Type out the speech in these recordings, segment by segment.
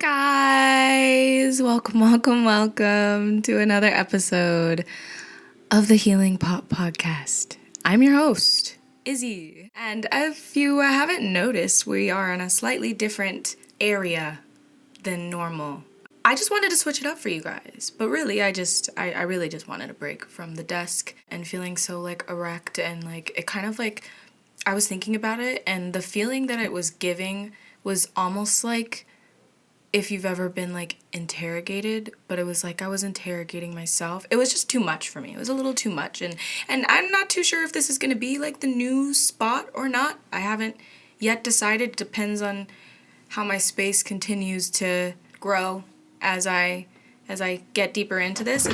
guys? Welcome to another episode of the Healing Pop Podcast. I'm your host, Izzy. And if you haven't noticed, we are in a slightly different area than normal. I just wanted to switch it up for you guys. But really, I really just wanted a break from the desk and feeling so erect and it kind of I was thinking about it, and the feeling that it was giving was almost like if you've ever been interrogated, but it was like I was interrogating myself. It was just too much for me. It was a little too much, and I'm not too sure if this is going to be the new spot or not. I haven't yet decided. It depends on how my space continues to grow as I get deeper into this.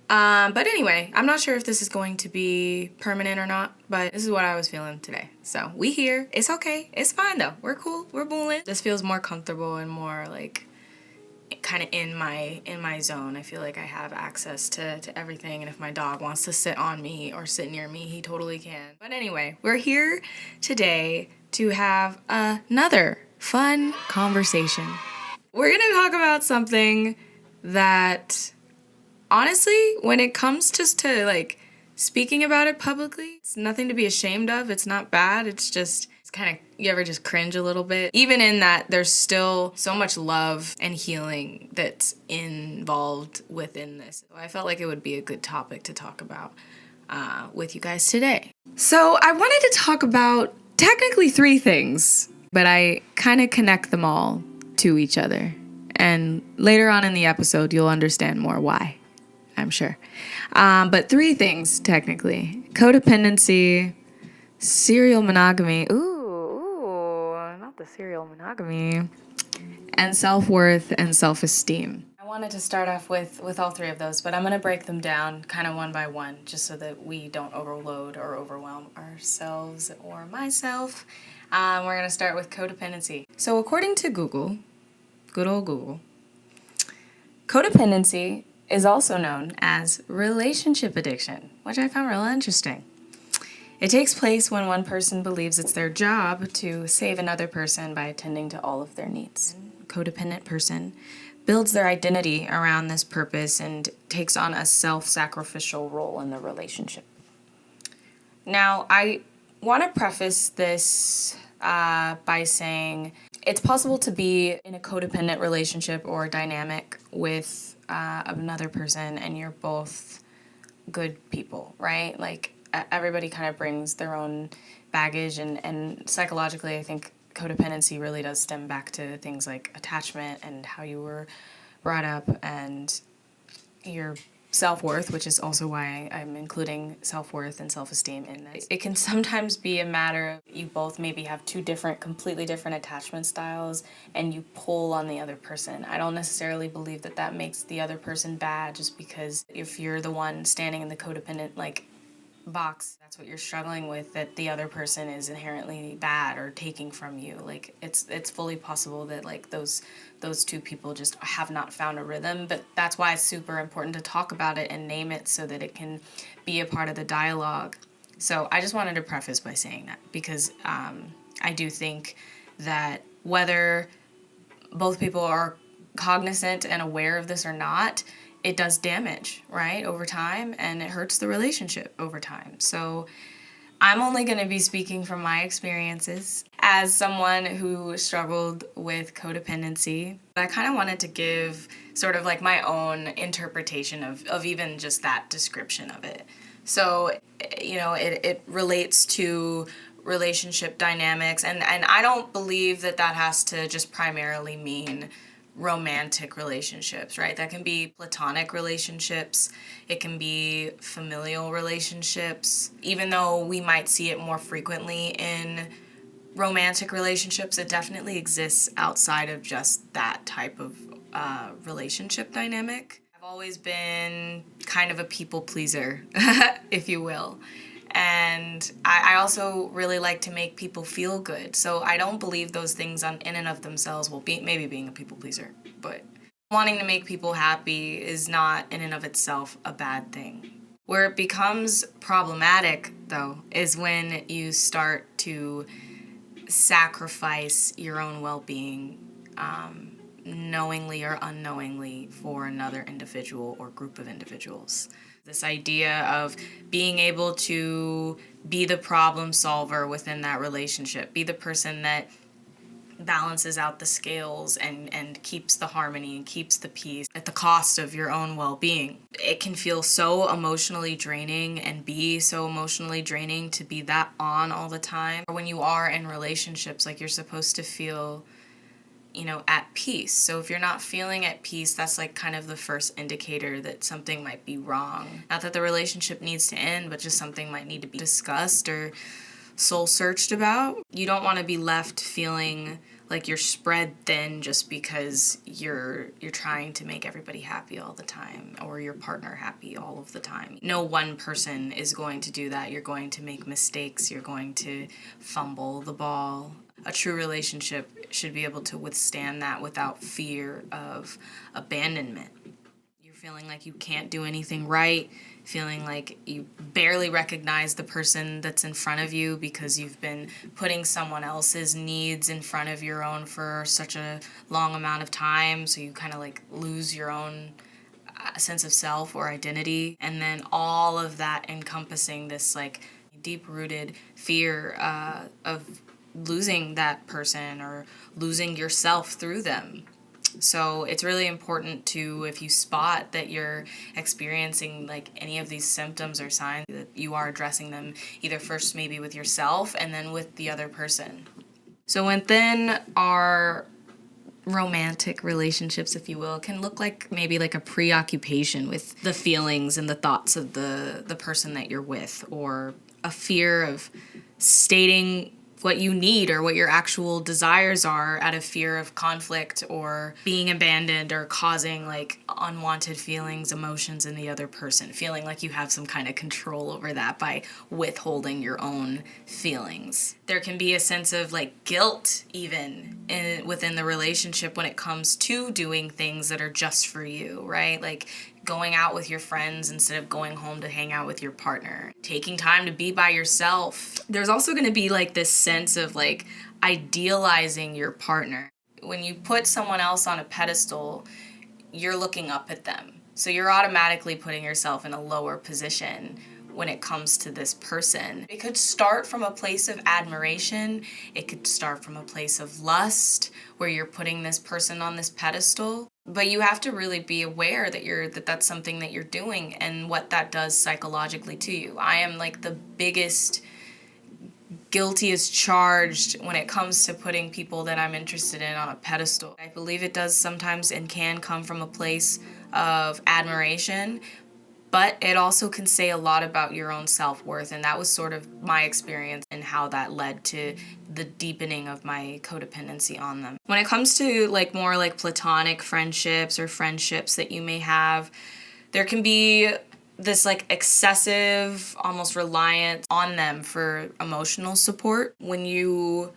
But anyway, I'm not sure if this is going to be permanent or not, but this is what I was feeling today. So we here. It's okay. It's fine though. We're cool. We're booling. This feels more comfortable and more kind of in my zone. I feel like I have access to everything, and if my dog wants to sit on me or sit near me, he totally can. But anyway, we're here today to have another fun conversation. We're going to talk about something that, honestly, when it comes just to speaking about it publicly, it's nothing to be ashamed of. It's not bad. It's kind of, you ever just cringe a little bit? Even in that, there's still so much love and healing that's involved within this. So I felt like it would be a good topic to talk about with you guys today. So I wanted to talk about technically 3 things, but I kind of connect them all to each other. And later on in the episode, you'll understand more why, I'm sure. But 3 things, technically. Codependency, serial monogamy. Ooh, not the serial monogamy. And self-worth and self-esteem. I wanted to start off with all 3 of those, but I'm going to break them down kind of one by one, just so that we don't overload or overwhelm ourselves or myself. We're going to start with codependency. So according to Google, good old Google, codependency is also known as relationship addiction, which I found real interesting. It takes place when one person believes it's their job to save another person by attending to all of their needs. A codependent person builds their identity around this purpose and takes on a self-sacrificial role in the relationship. Now, I want to preface this by saying it's possible to be in a codependent relationship or dynamic with another person and you're both good people, right? Everybody kind of brings their own baggage, and psychologically I think codependency really does stem back to things like attachment and how you were brought up and your self-worth, which is also why I'm including self-worth and self-esteem in this. It can sometimes be a matter of you both maybe have 2 completely different attachment styles and you pull on the other person. I don't necessarily believe that makes the other person bad, just because if you're the one standing in the codependent box, that's what you're struggling with, that the other person is inherently bad or taking from you. It's fully possible that those 2 people just have not found a rhythm, but that's why it's super important to talk about it and name it so that it can be a part of the dialogue. So I just wanted to preface by saying that, because I do think that whether both people are cognizant and aware of this or not, it does damage, right, over time, and it hurts the relationship over time. So I'm only going to be speaking from my experiences as someone who struggled with codependency. I kind of wanted to give sort of my own interpretation of even just that description of it. So, it relates to relationship dynamics, and I don't believe that has to just primarily mean romantic relationships, right? That can be platonic relationships. It can be familial relationships. Even though we might see it more frequently in romantic relationships, it definitely exists outside of just that type of relationship dynamic. I've always been kind of a people pleaser, if you will. And I also really like to make people feel good. So I don't believe those things in and of themselves will be, maybe being a people pleaser, but wanting to make people happy is not in and of itself a bad thing. Where it becomes problematic, though, is when you start to sacrifice your own well-being knowingly or unknowingly for another individual or group of individuals. This idea of being able to be the problem solver within that relationship, be the person that balances out the scales and keeps the harmony and keeps the peace at the cost of your own well-being. It can feel so emotionally draining and be so emotionally draining to be that on all the time. When you are in relationships, like, you're supposed to feel, at peace. So if you're not feeling at peace, that's like kind of the first indicator that something might be wrong. Not that the relationship needs to end, but just something might need to be discussed or soul searched about. You don't want to be left feeling like you're spread thin just because you're trying to make everybody happy all the time, or your partner happy all of the time. No one person is going to do that. You're going to make mistakes. You're going to fumble the ball. A true relationship should be able to withstand that without fear of abandonment. You're feeling like you can't do anything right, feeling like you barely recognize the person that's in front of you because you've been putting someone else's needs in front of your own for such a long amount of time, so you kind of like lose your own sense of self or identity. And then all of that encompassing this like deep-rooted fear of losing that person or losing yourself through them. So it's really important to, if you spot that you're experiencing like any of these symptoms or signs, that you are addressing them either first maybe with yourself and then with the other person. So within our romantic relationships, if you will, can look like maybe like a preoccupation with the feelings and the thoughts of the person that you're with, or a fear of stating what you need or what your actual desires are out of fear of conflict or being abandoned or causing like unwanted feelings, emotions in the other person, feeling like you have some kind of control over that by withholding your own feelings. There can be a sense of like guilt even within the relationship when it comes to doing things that are just for you, right? Like going out with your friends instead of going home to hang out with your partner, taking time to be by yourself. There's also going to be like this sense of like idealizing your partner. When you put someone else on a pedestal, you're looking up at them. So you're automatically putting yourself in a lower position when it comes to this person. It could start from a place of admiration. It could start from a place of lust, where you're putting this person on this pedestal. But you have to really be aware that that's something that you're doing and what that does psychologically to you. I am like the biggest guilty as charged when it comes to putting people that I'm interested in on a pedestal. I believe it does sometimes and can come from a place of admiration, but it also can say a lot about your own self-worth, and that was sort of my experience and how that led to the deepening of my codependency on them. When it comes to like more like platonic friendships or friendships that you may have, there can be this like excessive, almost reliance on them for emotional support. When you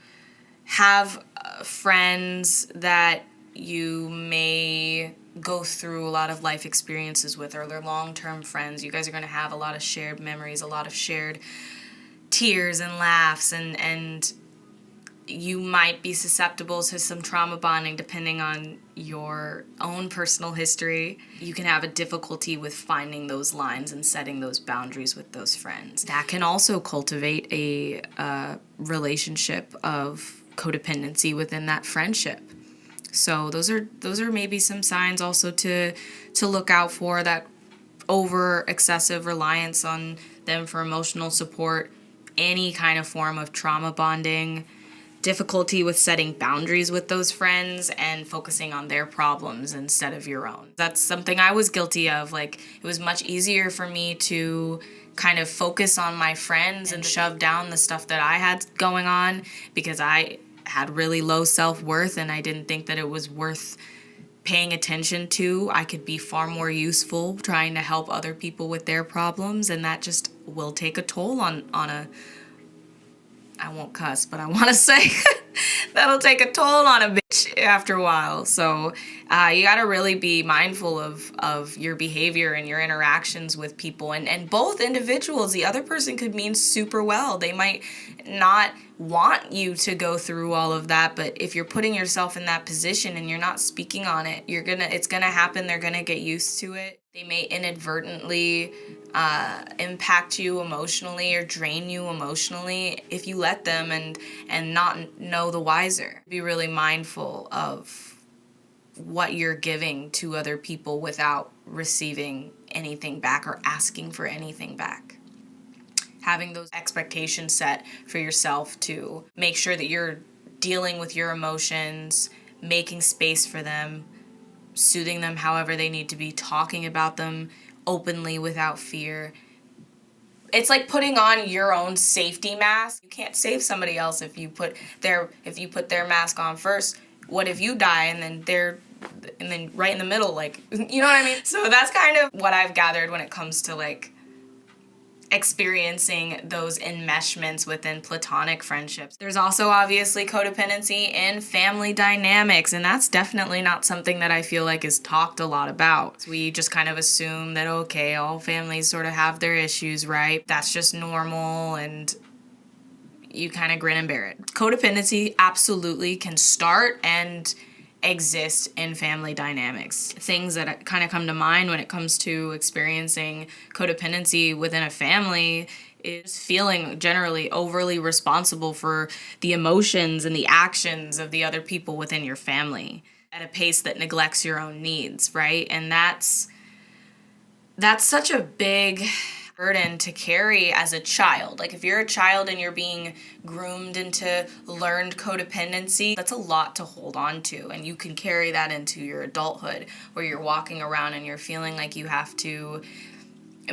have friends that you may go through a lot of life experiences with, or they're long-term friends, you guys are going to have a lot of shared memories, a lot of shared tears and laughs, and you might be susceptible to some trauma bonding depending on your own personal history. You can have a difficulty with finding those lines and setting those boundaries with those friends. That can also cultivate a relationship of codependency within that friendship. So those are maybe some signs also to look out for, that over excessive reliance on them for emotional support, any kind of form of trauma bonding, difficulty with setting boundaries with those friends and focusing on their problems instead of your own. That's something I was guilty of. Like, it was much easier for me to kind of focus on my friends and shove down the stuff that I had going on because I had really low self-worth and I didn't think that it was worth paying attention to. I could be far more useful trying to help other people with their problems, and that just will take a toll on a, I won't cuss, but I want to say that'll take a toll on a bitch much after a while. So you got to really be mindful of your behavior and your interactions with people. And both individuals, the other person could mean super well. They might not want you to go through all of that, but if you're putting yourself in that position and you're not speaking on it, it's gonna happen. They're gonna get used to it. They may inadvertently impact you emotionally or drain you emotionally if you let them and not know the wiser. Be really mindful of what you're giving to other people without receiving anything back or asking for anything back. Having those expectations set for yourself to make sure that you're dealing with your emotions, making space for them, soothing them however they need to be, talking about them openly without fear. It's like putting on your own safety mask. You can't save somebody else if you put their mask on first. What if you die and then right in the middle, like, you know what I mean? So that's kind of what I've gathered when it comes to like experiencing those enmeshments within platonic friendships. There's also obviously codependency in family dynamics, and that's definitely not something that I feel like is talked a lot about. We just kind of assume that, okay, all families sort of have their issues, right? That's just normal, and you kind of grin and bear it. Codependency absolutely can start and exist in family dynamics. Things that kind of come to mind when it comes to experiencing codependency within a family is feeling generally overly responsible for the emotions and the actions of the other people within your family at a pace that neglects your own needs, right? And that's such a big burden to carry as a child. Like if you're a child and you're being groomed into learned codependency, that's a lot to hold on to, and you can carry that into your adulthood where you're walking around and you're feeling like you have to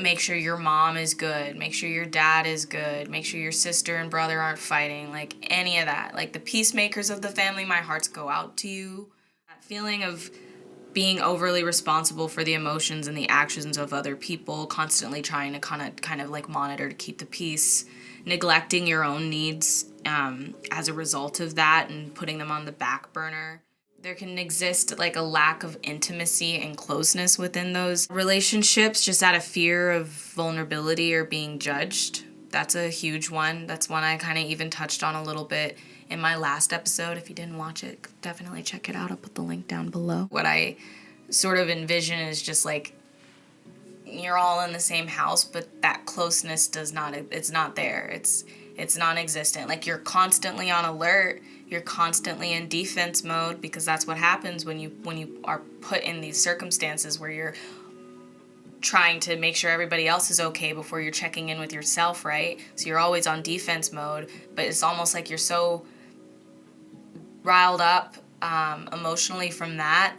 make sure your mom is good, make sure your dad is good, make sure your sister and brother aren't fighting, like any of that. Like the peacemakers of the family, my hearts go out to you. That feeling of being overly responsible for the emotions and the actions of other people, constantly trying to kind of like monitor to keep the peace, neglecting your own needs as a result of that and putting them on the back burner. There can exist like a lack of intimacy and closeness within those relationships, just out of fear of vulnerability or being judged. That's a huge one. That's one I kind of even touched on a little bit in my last episode. If you didn't watch it, definitely check it out. I'll put the link down below. What I sort of envision is just like you're all in the same house, but that closeness it's not there. It's non-existent. Like you're constantly on alert. You're constantly in defense mode because that's what happens when you are put in these circumstances where you're trying to make sure everybody else is okay before you're checking in with yourself, right? So you're always on defense mode, but it's almost like you're so riled up emotionally from that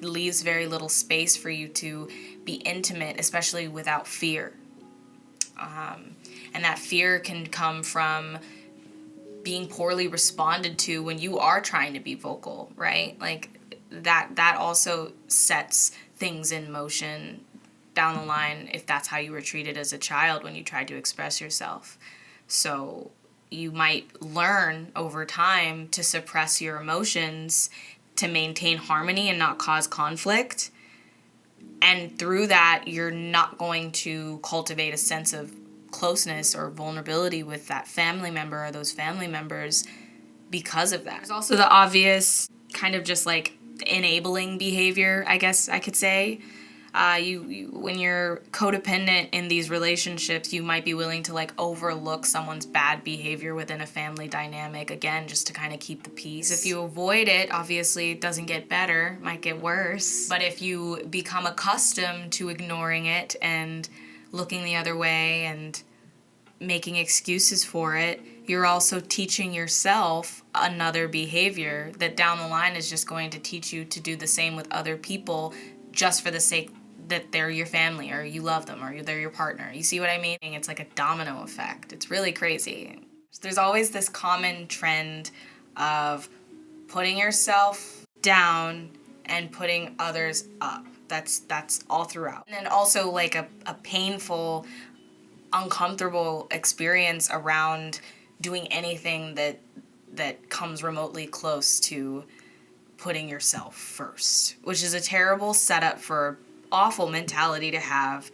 leaves very little space for you to be intimate, especially without fear. And that fear can come from being poorly responded to when you are trying to be vocal, right? Like that also sets things in motion down the line if that's how you were treated as a child when you tried to express yourself. So you might learn over time to suppress your emotions to maintain harmony and not cause conflict. And through that, you're not going to cultivate a sense of closeness or vulnerability with that family member or those family members because of that. There's also the obvious kind of just like enabling behavior, I guess I could say. You when you're codependent in these relationships, you might be willing to like overlook someone's bad behavior within a family dynamic, again, just to kind of keep the peace. If you avoid it, obviously it doesn't get better, might get worse. But if you become accustomed to ignoring it and looking the other way and making excuses for it, you're also teaching yourself another behavior that down the line is just going to teach you to do the same with other people just for the sake that they're your family or you love them or they're your partner. You see what I mean? It's like a domino effect. It's really crazy. There's always this common trend of putting yourself down and putting others up. That's all throughout. And then also like a painful, uncomfortable experience around doing anything that comes remotely close to putting yourself first, which is a terrible setup for awful mentality to have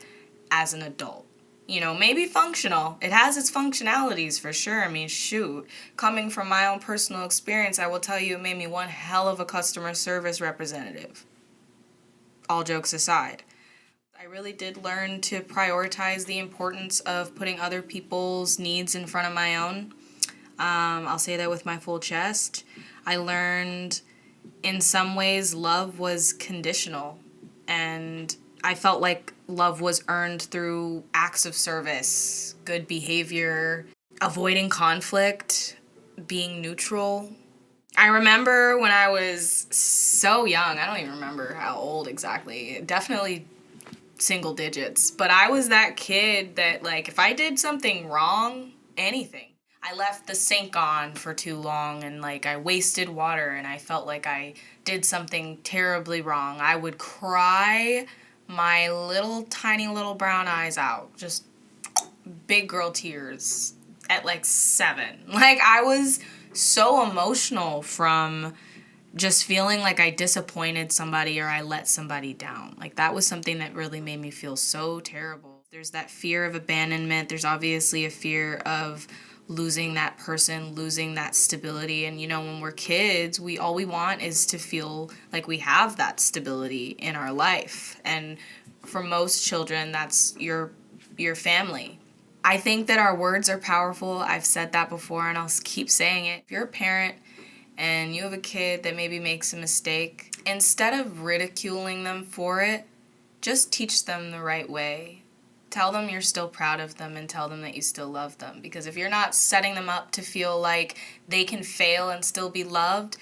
as an adult. You know, maybe functional. It has its functionalities for sure. I mean, shoot, coming from my own personal experience, I will tell you it made me one hell of a customer service representative. All jokes aside. I really did learn to prioritize the importance of putting other people's needs in front of my own. I'll say that with my full chest. I learned in some ways love was conditional, and I felt like love was earned through acts of service, good behavior, avoiding conflict, being neutral. I remember when I was so young, I don't even remember how old exactly, definitely single digits, but I was that kid that, like, if I did something wrong, anything, I left the sink on for too long and, like, I wasted water and I felt like I did something terribly wrong, I would cry my little tiny little brown eyes out, just big girl tears at like 7. Like, I was so emotional from just feeling like I disappointed somebody or I let somebody down. Like, that was something that really made me feel so terrible. There's that fear of abandonment. There's obviously a fear of losing that person, losing that stability. And, you know, when we're kids, all we want is to feel like we have that stability in our life. And for most children, that's your family. I think that our words are powerful. I've said that before and I'll keep saying it. If you're a parent and you have a kid that maybe makes a mistake, instead of ridiculing them for it, just teach them the right way. Tell them you're still proud of them and tell them that you still love them. Because if you're not setting them up to feel like they can fail and still be loved,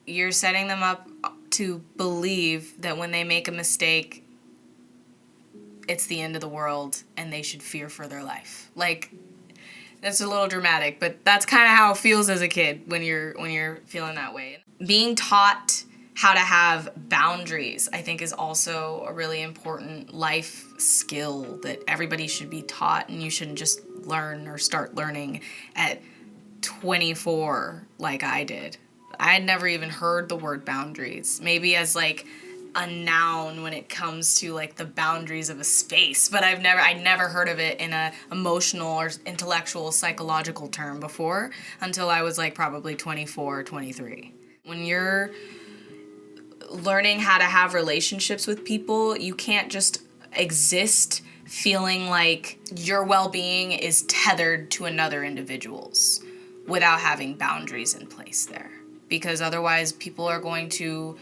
you're setting them up to believe that when they make a mistake, it's the end of the world and they should fear for their life. Like, that's a little dramatic, but that's kind of how it feels as a kid when you're feeling that way. Being taught how to have boundaries, I think, is also a really important life skill that everybody should be taught, and you shouldn't just learn or start learning at 24 like I did. I had never even heard the word boundaries, maybe as like a noun when it comes to like the boundaries of a space, but I'd never heard of it in a emotional or intellectual psychological term before until I was like probably 24 or 23. When you're learning how to have relationships with people, you can't just exist feeling like your well-being is tethered to another individual's without having boundaries in place there, because otherwise people are going to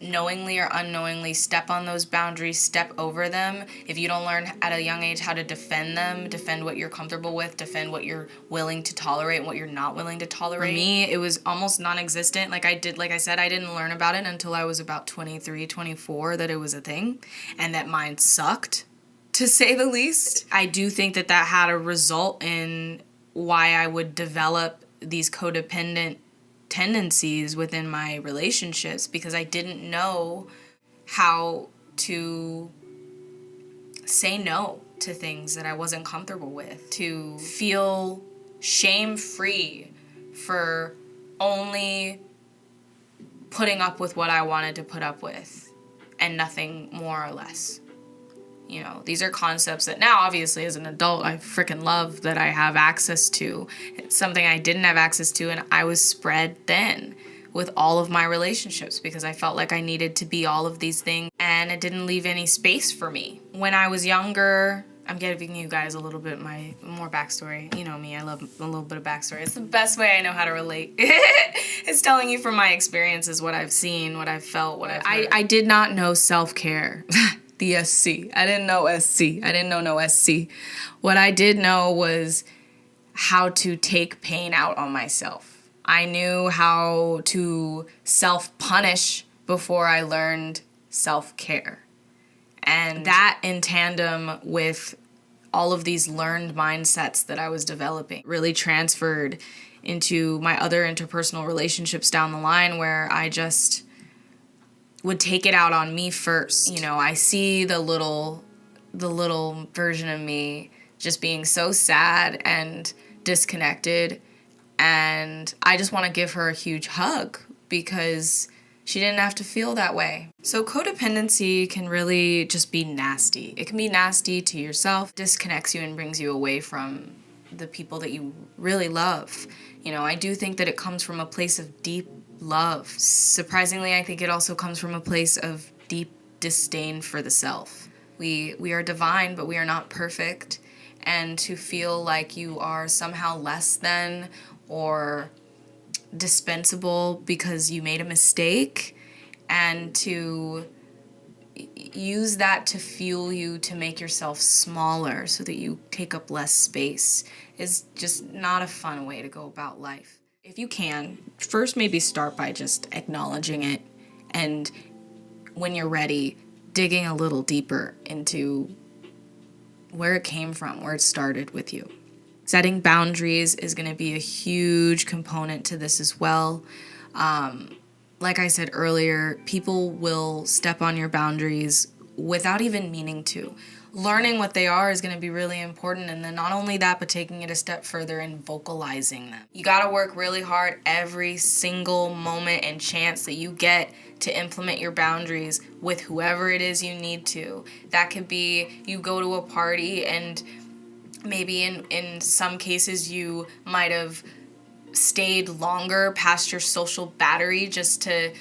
knowingly or unknowingly step on those boundaries, step over them. If you don't learn at a young age how to defend them, defend what you're comfortable with, defend what you're willing to tolerate and what you're not willing to tolerate. For me, it was almost non-existent. Like I said, I didn't learn about it until I was about 23, 24, that it was a thing, and that mine sucked, to say the least. I do think that had a result in why I would develop these codependent tendencies within my relationships, because I didn't know how to say no to things that I wasn't comfortable with, to feel shame-free for only putting up with what I wanted to put up with and nothing more or less. You know, these are concepts that now, obviously, as an adult, I freaking love that I have access to. It's something I didn't have access to, and I was spread thin with all of my relationships because I felt like I needed to be all of these things, and it didn't leave any space for me. When I was younger, I'm giving you guys a little bit more backstory. You know me, I love a little bit of backstory. It's the best way I know how to relate. It's telling you from my experiences what I've seen, what I've felt, what I've heard. I did not know self-care. The SC. I didn't know SC. I didn't know no SC. What I did know was how to take pain out on myself. I knew how to self-punish before I learned self-care. And that, in tandem with all of these learned mindsets that I was developing, really transferred into my other interpersonal relationships down the line, where I just would take it out on me first. You know, I see the little version of me just being so sad and disconnected, and I just want to give her a huge hug because She didn't have to feel that way. So codependency can really just be nasty. It can be nasty to yourself, disconnects you and brings you away from the people that you really love. I do think that it comes from a place of deep love. Surprisingly, I think it also comes from a place of deep disdain for the self. We are divine, but we are not perfect. And to feel like you are somehow less than or dispensable because you made a mistake, and to use that to fuel you to make yourself smaller so that you take up less space is just not a fun way to go about life. If you can, first maybe start by just acknowledging it, and when you're ready, digging a little deeper into where it came from, where it started with you. Setting boundaries is going to be a huge component to this as well. Like I said earlier, people will step on your boundaries without even meaning to. Learning what they are is going to be really important, and then not only that, but taking it a step further and vocalizing them. You got to work really hard every single moment and chance that you get to implement your boundaries with whoever it is you need to. That could be you go to a party and maybe in some cases you might have stayed longer past your social battery just to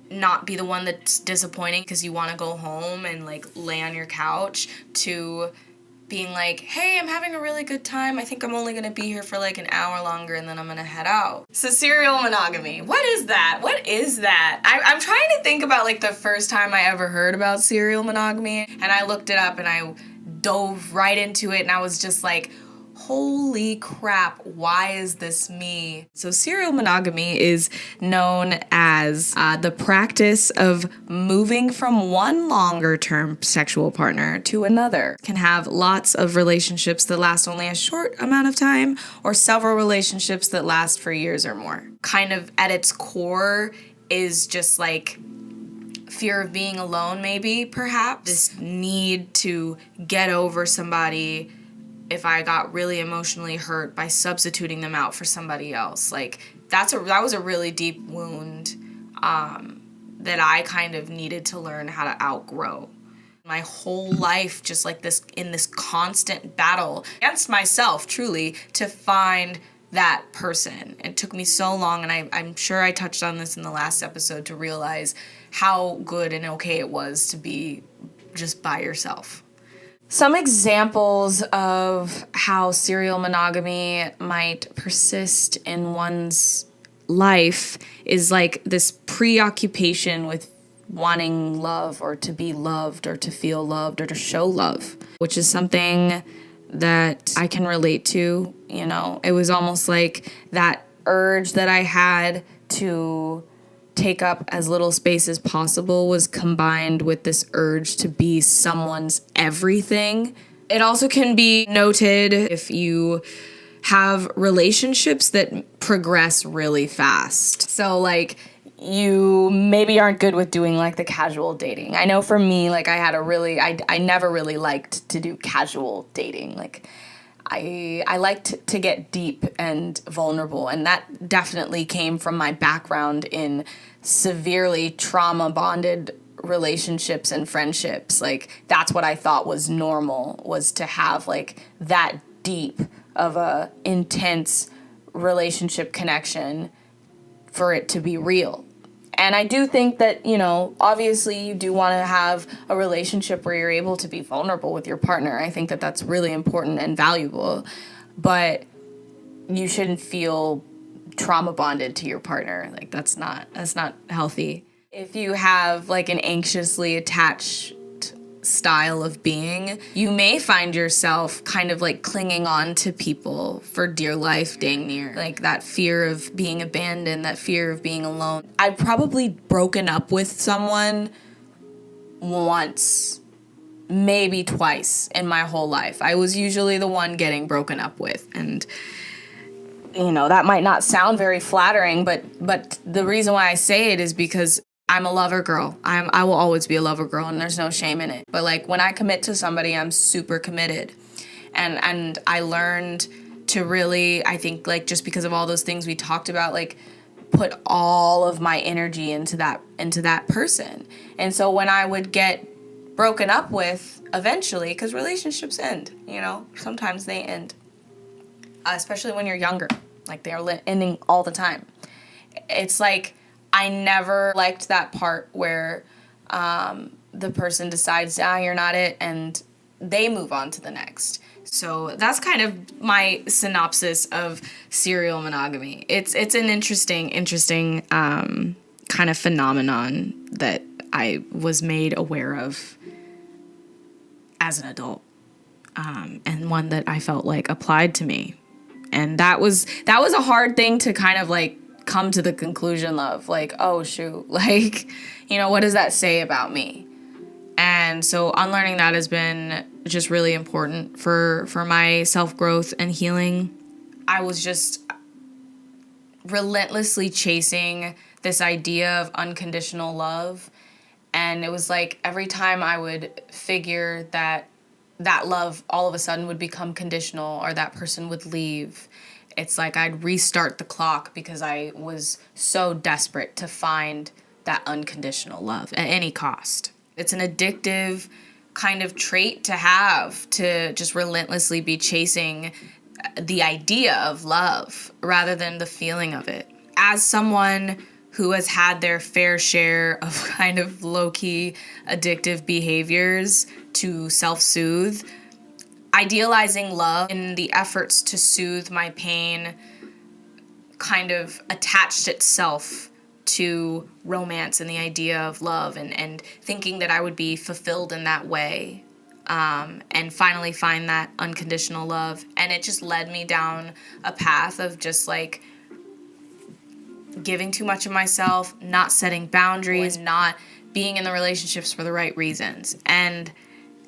not be the one that's disappointing because you want to go home and lay on your couch, to being like, hey, I'm having a really good time. I think I'm only going to be here for an hour longer and then I'm going to head out. So serial monogamy, what is that? What is that? I'm trying to think about the first time I ever heard about serial monogamy, and I looked it up and I dove right into it, and I was just like, holy crap, why is this me? So serial monogamy is known as the practice of moving from one longer-term sexual partner to another. Can have lots of relationships that last only a short amount of time, or several relationships that last for years or more. Kind of at its core is just fear of being alone, maybe, perhaps. This need to get over somebody if I got really emotionally hurt by substituting them out for somebody else. That was a really deep wound that I kind of needed to learn how to outgrow. My whole life just in this constant battle against myself, truly, to find that person. It took me so long, and I'm sure I touched on this in the last episode, to realize how good and okay it was to be just by yourself. Some examples of how serial monogamy might persist in one's life is this preoccupation with wanting love, or to be loved, or to feel loved, or to show love, which is something that I can relate to. It was almost like that urge that I had to take up as little space as possible was combined with this urge to be someone's everything. It also can be noted if you have relationships that progress really fast. So you maybe aren't good with doing the casual dating. I know for me, I never really liked to do casual dating. I liked to get deep and vulnerable, and that definitely came from my background in severely trauma-bonded relationships and friendships. That's what I thought was normal, was to have that deep of a intense relationship connection for it to be real. And I do think that, obviously you do want to have a relationship where you're able to be vulnerable with your partner. I think that that's really important and valuable, but you shouldn't feel trauma bonded to your partner. That's not healthy. If you have an anxiously attached style of being, you may find yourself kind of clinging on to people for dear life, dang near. That fear of being abandoned, that fear of being alone. I've probably broken up with someone once, maybe twice in my whole life. I was usually the one getting broken up with, and that might not sound very flattering, but the reason why I say it is because I'm a lover girl. I will always be a lover girl, and there's no shame in it. But when I commit to somebody, I'm super committed. And I learned to really, I think just because of all those things we talked about, put all of my energy into that person. And so when I would get broken up with eventually, because relationships end, sometimes they end, especially when you're younger, like they're ending all the time. It's like I never liked that part where the person decides, you're not it, and they move on to the next. So that's kind of my synopsis of serial monogamy. It's an interesting kind of phenomenon that I was made aware of as an adult, and one that I felt like applied to me. And that was a hard thing to kind of like come to the conclusion of, like, oh shoot, like, what does that say about me? And so unlearning that has been just really important for my self-growth and healing. I was just relentlessly chasing this idea of unconditional love. And it was like every time I would figure that love all of a sudden would become conditional or that person would leave, it's like I'd restart the clock because I was so desperate to find that unconditional love at any cost. It's an addictive kind of trait to have, to just relentlessly be chasing the idea of love rather than the feeling of it. As someone who has had their fair share of kind of low-key addictive behaviors to self-soothe, idealizing love in the efforts to soothe my pain kind of attached itself to romance and the idea of love, and thinking that I would be fulfilled in that way, and finally find that unconditional love. And it just led me down a path of just like giving too much of myself, not setting boundaries, not being in the relationships for the right reasons. And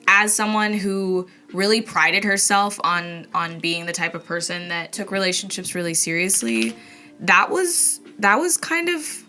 as someone who really prided herself on being the type of person that took relationships really seriously, that was kind of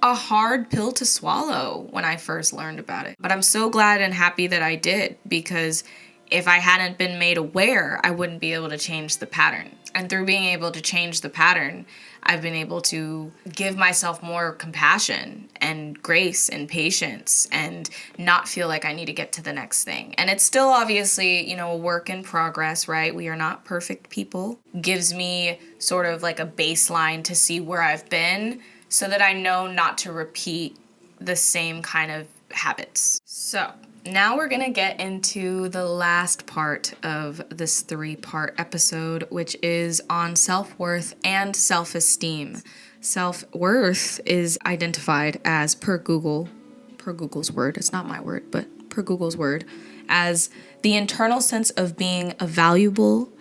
a hard pill to swallow when I first learned about it. But I'm so glad and happy that I did, because if I hadn't been made aware, I wouldn't be able to change the pattern. And through being able to change the pattern, I've been able to give myself more compassion and grace and patience and not feel like I need to get to the next thing. And it's still obviously, a work in progress, right? We are not perfect people. Gives me sort of like a baseline to see where I've been, so that I know not to repeat the same kind of habits. So now we're gonna get into the last part of this 3-part episode, which is on self-worth and self-esteem. Self-worth is identified as, per Google's word, it's not my word, but per Google's word, as the internal sense of being a valuable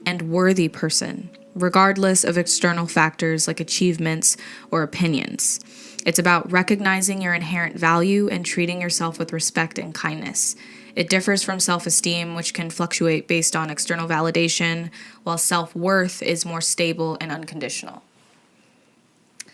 and worthy person, regardless of external factors like achievements or opinions. It's about recognizing your inherent value and treating yourself with respect and kindness. It differs from self-esteem, which can fluctuate based on external validation, while self-worth is more stable and unconditional.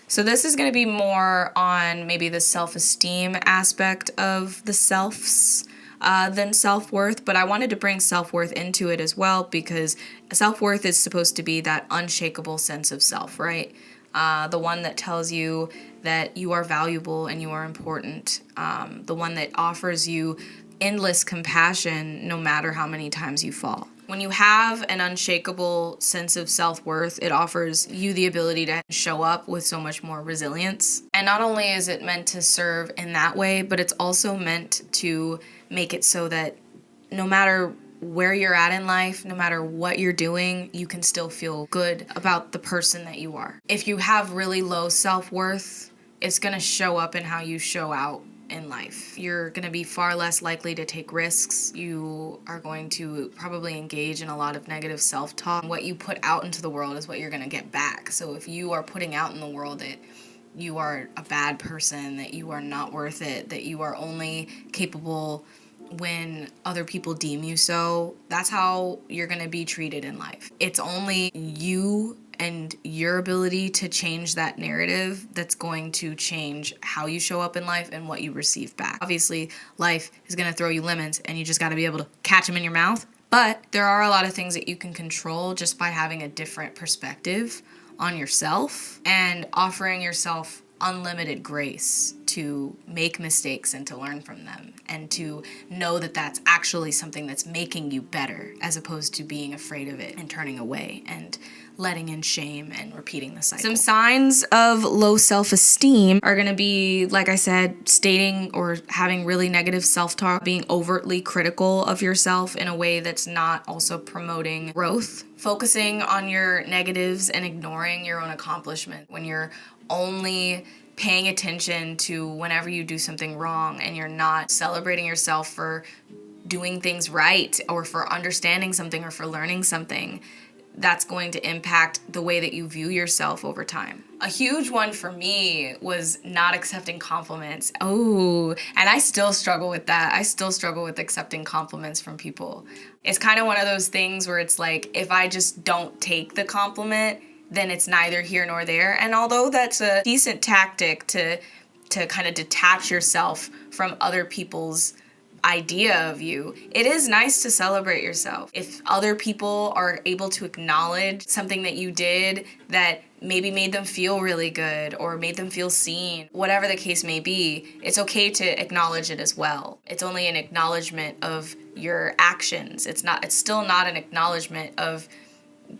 So this is going to be more on maybe the self-esteem aspect of the selves than self-worth, but I wanted to bring self-worth into it as well, because self-worth is supposed to be that unshakable sense of self, right? The one that tells you that you are valuable and you are important, the one that offers you endless compassion no matter how many times you fall. When you have an unshakable sense of self-worth, it offers you the ability to show up with so much more resilience. And not only is it meant to serve in that way, but it's also meant to make it so that no matter where you're at in life, no matter what you're doing, you can still feel good about the person that you are. If you have really low self-worth, it's going to show up in how you show out in life. You're going to be far less likely to take risks. You are going to probably engage in a lot of negative self-talk. What you put out into the world is what you're going to get back. So if you are putting out in the world that you are a bad person, that you are not worth it, that you are only capable when other people deem you so, that's how you're going to be treated in life. It's only you and your ability to change that narrative that's going to change how you show up in life and what you receive back. Obviously, life is going to throw you lemons and you just got to be able to catch them in your mouth. But there are a lot of things that you can control just by having a different perspective on yourself and offering yourself unlimited grace to make mistakes and to learn from them and to know that that's actually something that's making you better, as opposed to being afraid of it and turning away and letting in shame and repeating the cycle. Some signs of low self-esteem are going to be, like I said, stating or having really negative self-talk, being overtly critical of yourself in a way that's not also promoting growth, focusing on your negatives and ignoring your own accomplishment. When you're only paying attention to whenever you do something wrong and you're not celebrating yourself for doing things right or for understanding something or for learning something, that's going to impact the way that you view yourself over time. A huge one for me was not accepting compliments. Oh, and I still struggle with that. I still struggle with accepting compliments from people. It's kind of one of those things where it's like, if I just don't take the compliment, then it's neither here nor there. And although that's a decent tactic to kind of detach yourself from other people's idea of you, it is nice to celebrate yourself. If other people are able to acknowledge something that you did that maybe made them feel really good or made them feel seen, whatever the case may be, it's okay to acknowledge it as well. It's only an acknowledgement of your actions. It's still not an acknowledgement of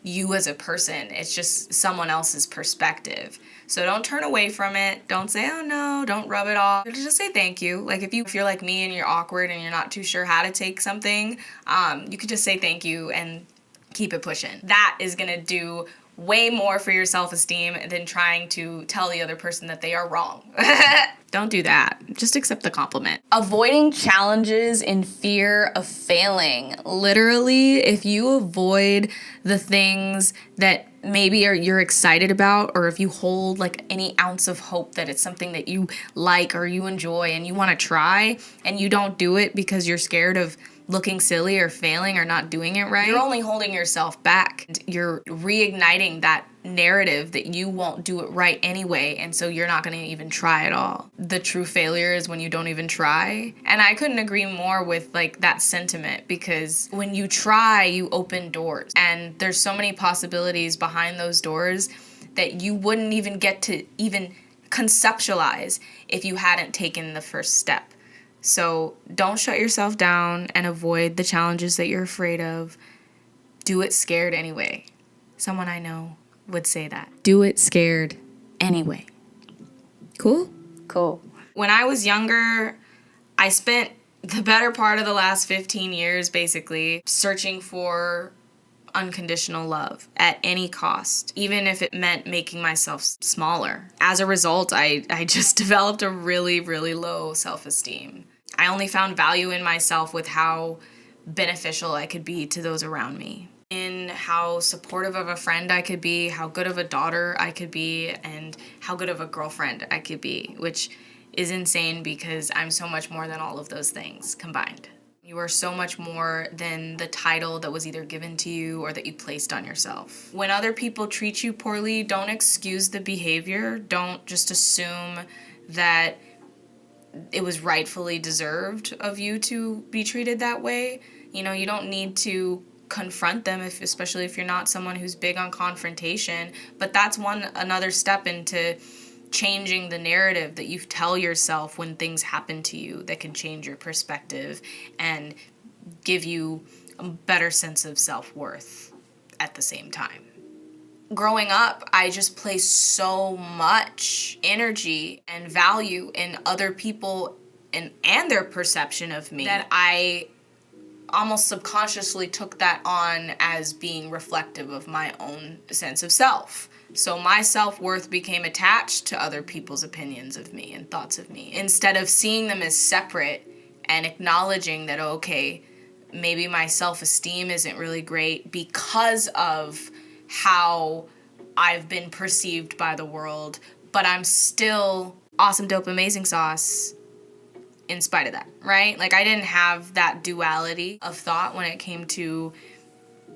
you as a person. It's just someone else's perspective. So don't turn away from it. Don't say, oh no, don't rub it off. Just say thank you. Like if you're like me and you're awkward and you're not too sure how to take something, you could just say thank you and keep it pushing. That is gonna do way more for your self-esteem than trying to tell the other person that they are wrong. Don't do that. Just accept the compliment. Avoiding challenges in fear of failing. Literally, if you avoid the things that maybe you're excited about, or if you hold like any ounce of hope that it's something that you like or you enjoy and you want to try, and you don't do it because you're scared of looking silly or failing or not doing it right, you're only holding yourself back. You're reigniting that narrative that you won't do it right anyway, and so you're not going to even try at all. The true failure is when you don't even try. And I couldn't agree more with like that sentiment, because when you try, you open doors, and there's so many possibilities behind those doors that you wouldn't even get to even conceptualize if you hadn't taken the first step. So don't shut yourself down and avoid the challenges that you're afraid of. Do it scared anyway. Someone I know would say that. Do it scared anyway. Cool? Cool. When I was younger, I spent the better part of the last 15 years basically searching for unconditional love at any cost, even if it meant making myself smaller. As a result, I just developed a really, really low self-esteem. I only found value in myself with how beneficial I could be to those around me, in how supportive of a friend I could be, how good of a daughter I could be, and how good of a girlfriend I could be, which is insane because I'm so much more than all of those things combined. You are so much more than the title that was either given to you or that you placed on yourself. When other people treat you poorly, don't excuse the behavior. Don't just assume that it was rightfully deserved of you to be treated that way. You know, you don't need to confront them, especially if you're not someone who's big on confrontation. But that's another step into changing the narrative that you tell yourself when things happen to you, that can change your perspective and give you a better sense of self-worth at the same time. Growing up, I just placed so much energy and value in other people and their perception of me that I almost subconsciously took that on as being reflective of my own sense of self. So my self-worth became attached to other people's opinions of me and thoughts of me, instead of seeing them as separate and acknowledging that, okay, maybe my self-esteem isn't really great because of how I've been perceived by the world, but I'm still awesome, dope, amazing sauce in spite of that, right? Like, I didn't have that duality of thought when it came to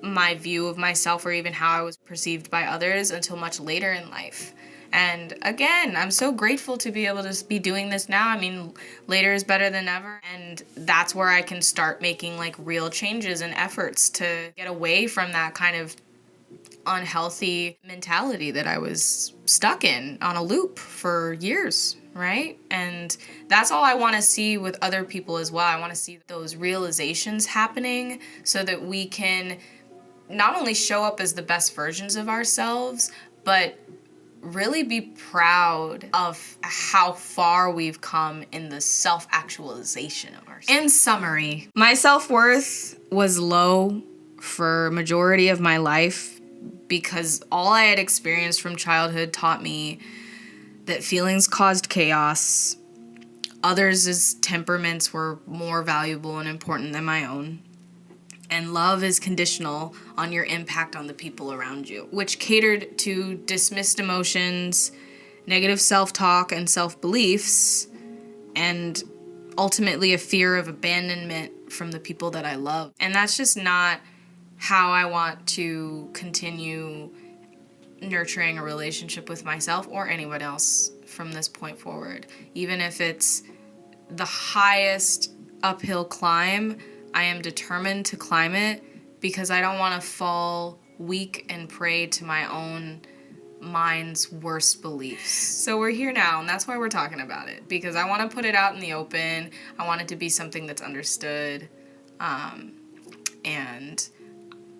my view of myself or even how I was perceived by others until much later in life. And again, I'm so grateful to be able to be doing this now. I mean, later is better than ever. And that's where I can start making like real changes and efforts to get away from that kind of unhealthy mentality that I was stuck in on a loop for years, right? And that's all I want to see with other people as well. I want to see those realizations happening so that we can not only show up as the best versions of ourselves, but really be proud of how far we've come in the self-actualization of ourselves. In summary, my self-worth was low for majority of my life because all I had experienced from childhood taught me that feelings caused chaos, others' temperaments were more valuable and important than my own, and love is conditional on your impact on the people around you, which catered to dismissed emotions, negative self-talk and self-beliefs, and ultimately a fear of abandonment from the people that I love. And that's just not how I want to continue nurturing a relationship with myself or anyone else from this point forward. Even if it's the highest uphill climb, I am determined to climb it because I don't want to fall weak and prey to my own mind's worst beliefs. So we're here now, and that's why we're talking about it, because I want to put it out in the open. I want it to be something that's understood. And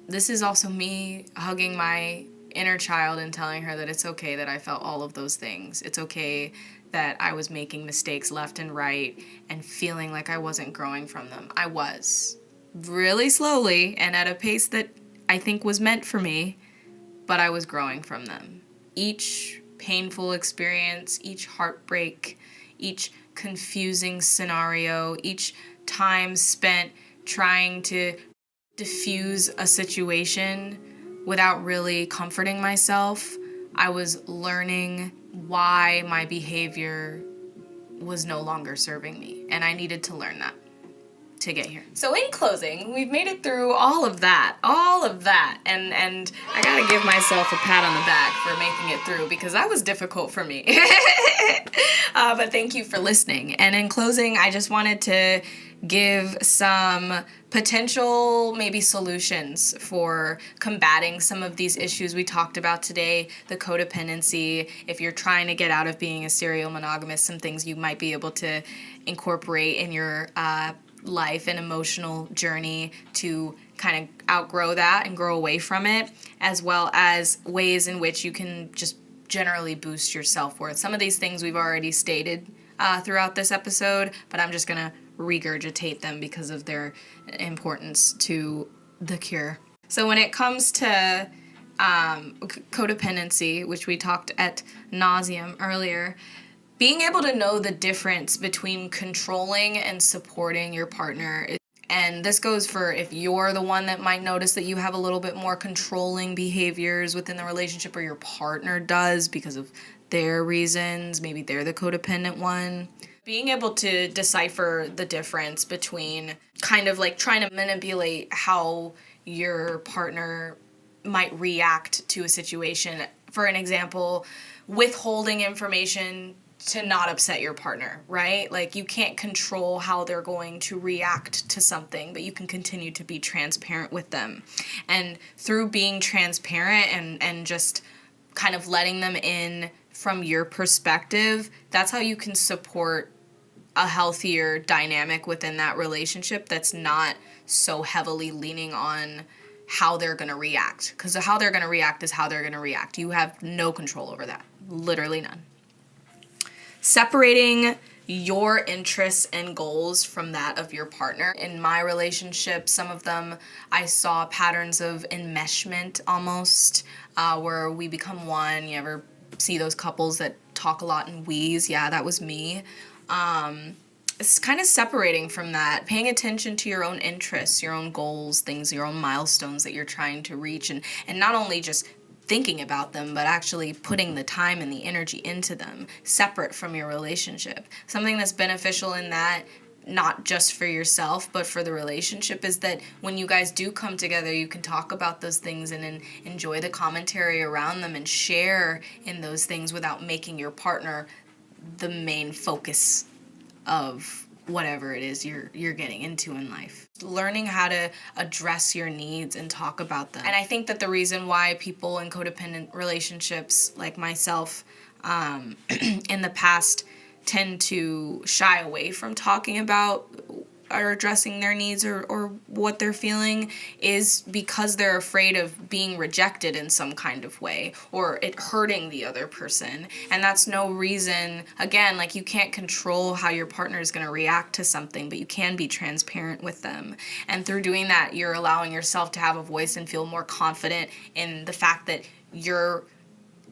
this is also me hugging my inner child and telling her that it's okay that I felt all of those things. It's okay that I was making mistakes left and right and feeling like I wasn't growing from them. I was. Really slowly and at a pace that I think was meant for me, but I was growing from them. Each painful experience, each heartbreak, each confusing scenario, each time spent trying to diffuse a situation without really comforting myself, I was learning why my behavior was no longer serving me, and I needed to learn that to get here. So in closing, we've made it through all of that, and I gotta give myself a pat on the back for making it through, because that was difficult for me. But thank you for listening. And in closing, I just wanted to give some potential maybe solutions for combating some of these issues we talked about today, the codependency. If you're trying to get out of being a serial monogamist, some things you might be able to incorporate in your life and emotional journey to kind of outgrow that and grow away from it, as well as ways in which you can just generally boost your self-worth. Some of these things we've already stated throughout this episode, but I'm just gonna regurgitate them because of their importance to the cure. So when it comes to codependency, which we talked at nauseum earlier, being able to know the difference between controlling and supporting your partner, and this goes for if you're the one that might notice that you have a little bit more controlling behaviors within the relationship, or your partner does because of their reasons, maybe they're the codependent one. Being able to decipher the difference between kind of like trying to manipulate how your partner might react to a situation. For an example, withholding information to not upset your partner, right? Like, you can't control how they're going to react to something, but you can continue to be transparent with them. And through being transparent and just kind of letting them in from your perspective, that's how you can support a healthier dynamic within that relationship that's not so heavily leaning on how they're going to react. Because how they're going to react is how they're going to react. You have no control over that. Literally none. Separating your interests and goals from that of your partner. In my relationship, some of them I saw patterns of enmeshment almost, where we become one. You ever see those couples that talk a lot in we's? Yeah, that was me. It's kind of separating from that, paying attention to your own interests, your own goals, things, your own milestones that you're trying to reach, and not only just thinking about them, but actually putting the time and the energy into them, separate from your relationship. Something that's beneficial in that, not just for yourself, but for the relationship, is that when you guys do come together, you can talk about those things and enjoy the commentary around them and share in those things without making your partner the main focus of whatever it is you're getting into in life. Learning how to address your needs and talk about them. And I think that the reason why people in codependent relationships like myself in the past tend to shy away from talking about or addressing their needs or what they're feeling is because they're afraid of being rejected in some kind of way or it hurting the other person. And that's no reason, again, like you can't control how your partner is going to react to something, but you can be transparent with them. And through doing that, you're allowing yourself to have a voice and feel more confident in the fact that your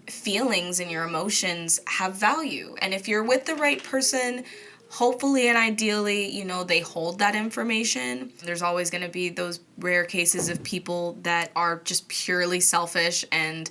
feelings and your emotions have value. And if you're with the right person, hopefully and ideally, you know, they hold that information. There's always going to be those rare cases of people that are just purely selfish and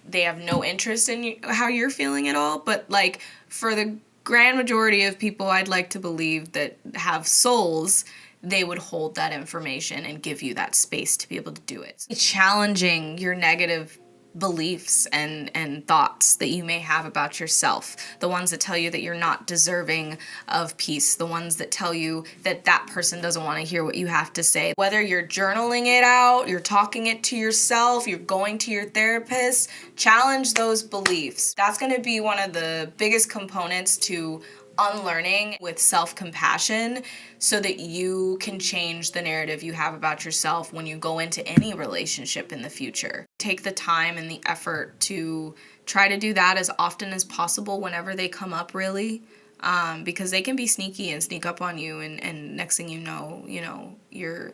they have no interest in how you're feeling at all. But like for the grand majority of people, I'd like to believe that have souls, they would hold that information and give you that space to be able to do it. Challenging your negative beliefs and thoughts that you may have about yourself, the ones that tell you that you're not deserving of peace, the ones that tell you that that person doesn't want to hear what you have to say. Whether you're journaling it out, you're talking it to yourself, you're going to your therapist, challenge those beliefs. That's going to be one of the biggest components to unlearning with self-compassion so that you can change the narrative you have about yourself when you go into any relationship in the future. Take the time and the effort to try to do that as often as possible whenever they come up, really, because they can be sneaky and sneak up on you, and next thing you know, you're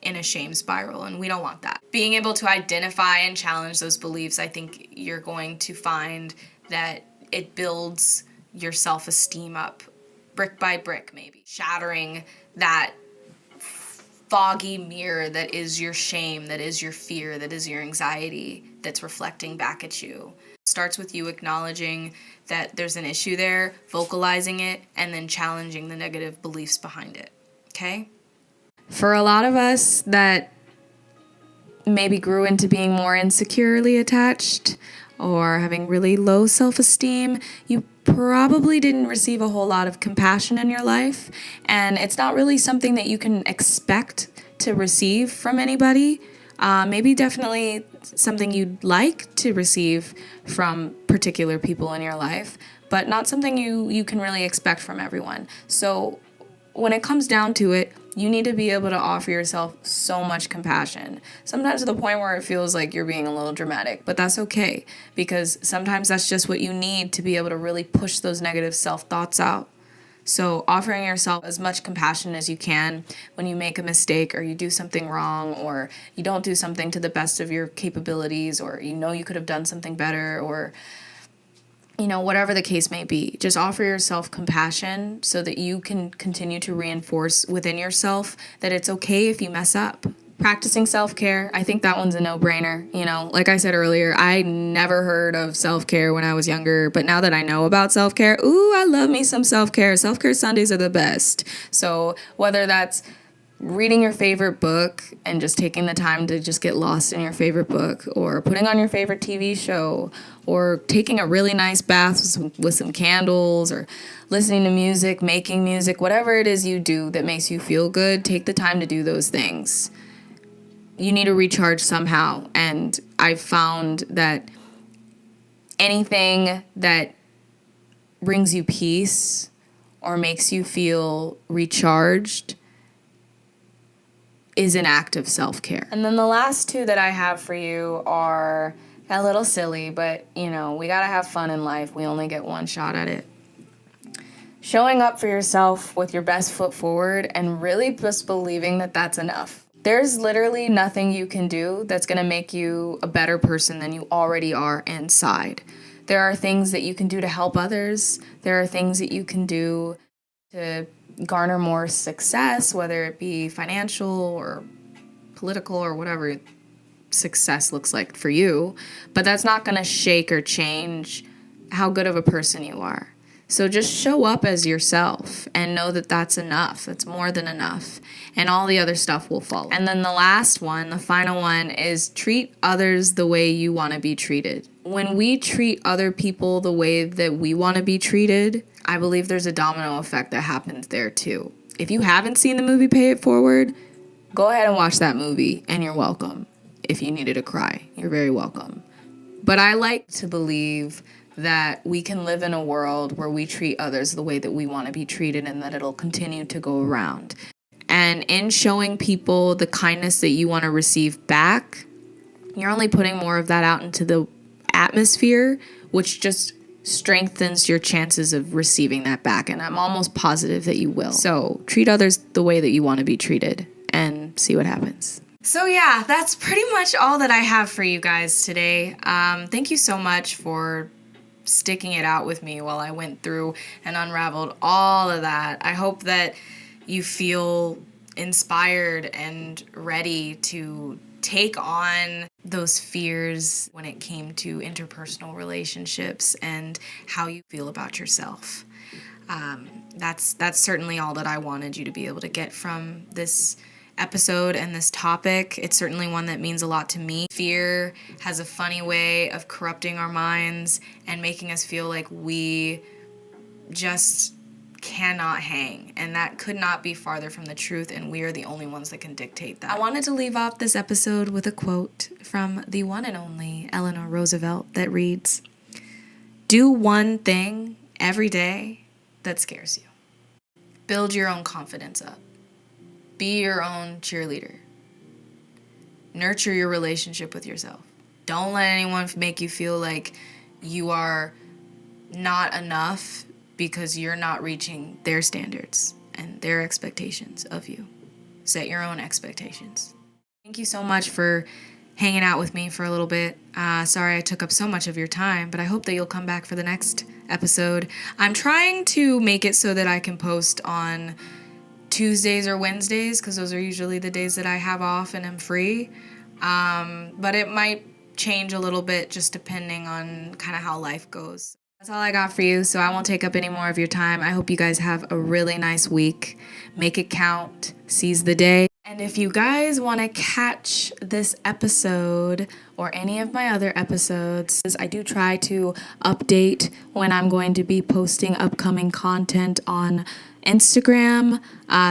in a shame spiral, and we don't want that. Being able to identify and challenge those beliefs, I think you're going to find that it builds your self-esteem up brick by brick, maybe. Shattering that foggy mirror that is your shame, that is your fear, that is your anxiety that's reflecting back at you. It starts with you acknowledging that there's an issue there, vocalizing it, and then challenging the negative beliefs behind it, okay? For a lot of us that maybe grew into being more insecurely attached or having really low self-esteem, you probably didn't receive a whole lot of compassion in your life, and it's not really something that you can expect to receive from anybody. Maybe definitely something you'd like to receive from particular people in your life, but not something you can really expect from everyone. So when it comes down to it, you need to be able to offer yourself so much compassion. Sometimes to the point where it feels like you're being a little dramatic, but that's okay, because sometimes that's just what you need to be able to really push those negative self-thoughts out. So offering yourself as much compassion as you can when you make a mistake or you do something wrong or you don't do something to the best of your capabilities, or you could have done something better, or whatever the case may be. Just offer yourself compassion so that you can continue to reinforce within yourself that it's okay if you mess up. Practicing self-care, I think that one's a no-brainer. Like I said earlier, I never heard of self-care when I was younger, but now that I know about self-care, I love me some self-care. Self-care Sundays are the best. So whether that's reading your favorite book and just taking the time to just get lost in your favorite book, or putting on your favorite TV show, or taking a really nice bath with some candles, or listening to music, making music, whatever it is you do that makes you feel good, take the time to do those things. You need to recharge somehow, and I've found that anything that brings you peace or makes you feel recharged is an act of self-care. And then the last two that I have for you are a little silly, but, we gotta have fun in life. We only get one shot at it. Showing up for yourself with your best foot forward and really just believing that that's enough. There's literally nothing you can do that's gonna make you a better person than you already are inside. There are things that you can do to help others. There are things that you can do to garner more success, whether it be financial or political or whatever success looks like for you, but that's not going to shake or change how good of a person you are. So just show up as yourself and know that that's enough. That's more than enough. And all the other stuff will follow. And then the last one, the final one, is treat others the way you want to be treated. When we treat other people the way that we want to be treated, I believe there's a domino effect that happens there too. If you haven't seen the movie Pay It Forward, go ahead and watch that movie, and you're welcome. If you needed to cry, you're very welcome. But I like to believe that we can live in a world where we treat others the way that we want to be treated, and that it'll continue to go around. And in showing people the kindness that you want to receive back, you're only putting more of that out into the atmosphere, which just strengthens your chances of receiving that back. And I'm almost positive that you will. So treat others the way that you want to be treated and see what happens. So yeah, that's pretty much all that I have for you guys today. Thank you so much for sticking it out with me while I went through and unraveled all of that. I hope that you feel inspired and ready to take on those fears when it came to interpersonal relationships and how you feel about yourself. That's certainly all that I wanted you to be able to get from this episode and this topic. It's certainly one that means a lot to me. Fear has a funny way of corrupting our minds and making us feel like we just cannot hang, and that could not be farther from the truth, and we are the only ones that can dictate that. I wanted to leave off this episode with a quote from the one and only Eleanor Roosevelt that reads, "Do one thing every day that scares you. Build your own confidence up. Be your own cheerleader. Nurture your relationship with yourself. Don't let anyone make you feel like you are not enough because you're not reaching their standards and their expectations of you. Set your own expectations." Thank you so much for hanging out with me for a little bit. Sorry I took up so much of your time, but I hope that you'll come back for the next episode. I'm trying to make it so that I can post on Tuesdays or Wednesdays, because those are usually the days that I have off and am free. But it might change a little bit just depending on kind of how life goes. That's all I got for you, so I won't take up any more of your time. I hope you guys have a really nice week. Make it count. Seize the day. And if you guys want to catch this episode or any of my other episodes, I do try to update when I'm going to be posting upcoming content on Instagram.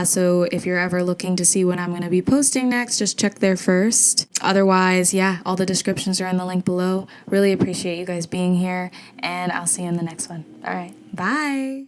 So if you're ever looking to see when I'm going to be posting next, just check there first. Otherwise, yeah, all the descriptions are in the link below. Really appreciate you guys being here, and I'll see you in the next one. All right, bye.